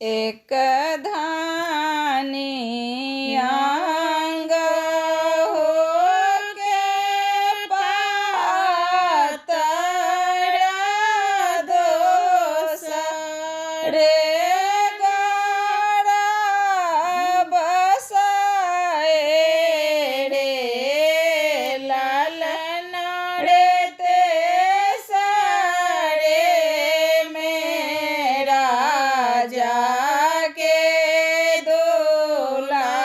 एक धानी अंग होके पातर दोसरे गड़ा बसाए रे लालन रे ते सरे मेरा जाके दुलारे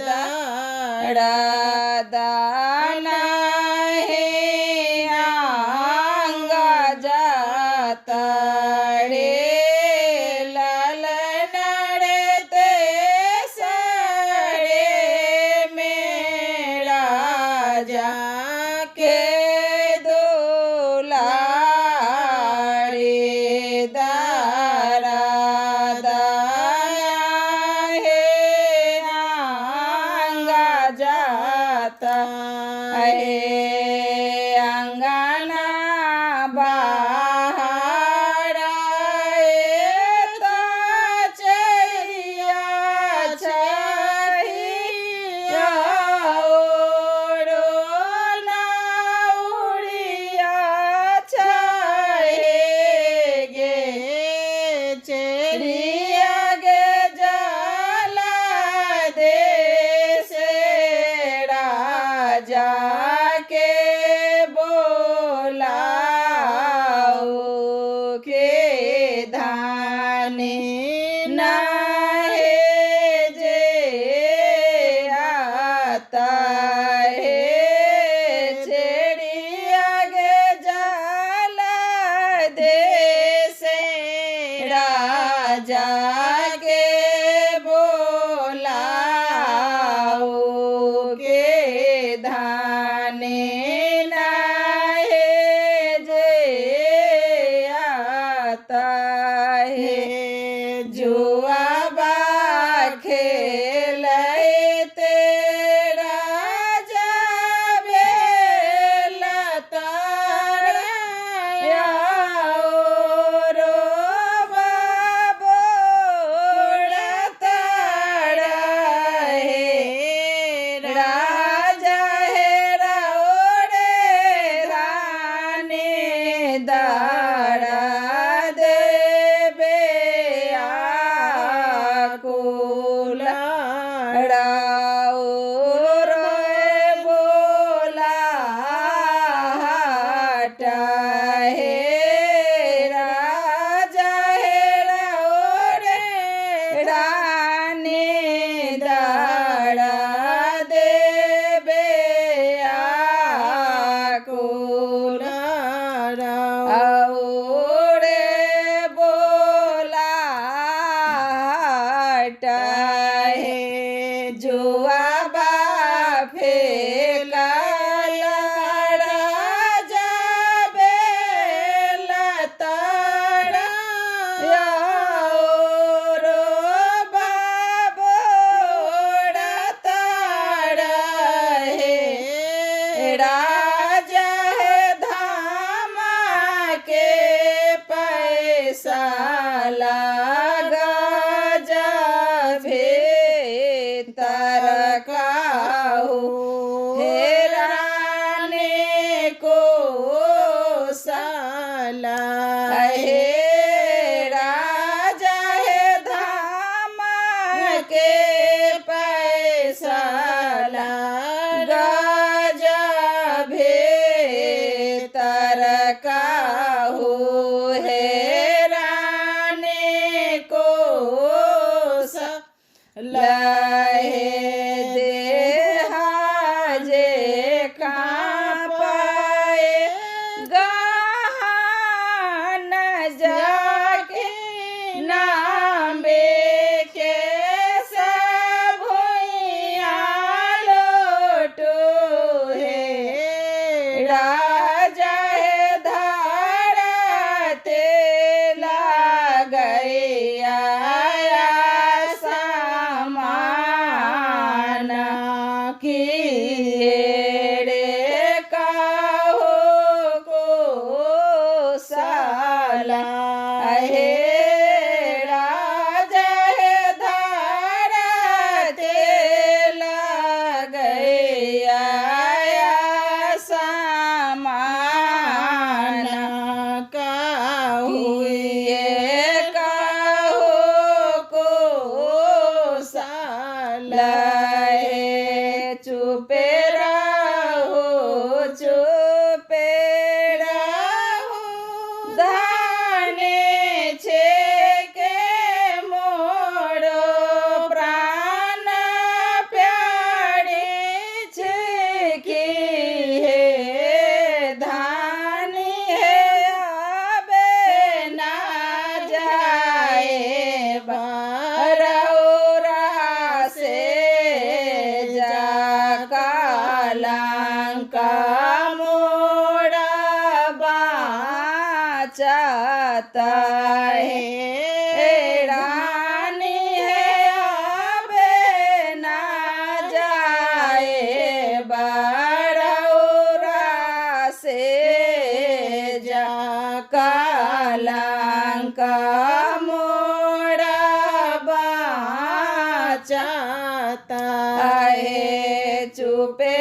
दाड़ा दाना है आंगा जाता रे लालन रे ते सरे मेरा जाके दुलारे दारा दाया है आंगा जाता है अंगना बाहर चलिया छहिया ओरो ना उड़िया छहेगे चेरिया गे जला दे से राजा के बोलाओ के धाने नाहे जे आता है चेरिया गे जला दे से राजा के बोलाओ के धाने नाहे जे आता है जुआबा खेले तेरा जाबे लतारा रो बाबोड़ा तारा है राजा है राओड़े धाने दाड़ा देबे आकुला राओ रे बोला हटा है राजा है राओड़े रानी दाड़ा देबे आकुला राओड़े बोला हटा है जुआबा फेंका राजा बेलतारा रो बाबोड़ा तारा है राजा है धामा के पैसा लगा जाबे तरकाहू हेराने को साला है राजा है धामा के पैसा लगा जाबे तरकाहू हेराने को लहे देहाजे कापाए गहन जाके नामे के सब भुइया लोटो है राजा है धारा तेला गया साला है। हे रानी है आबे ना जाए बरौरा से जा कलंक मोरा बाचाता है चुपे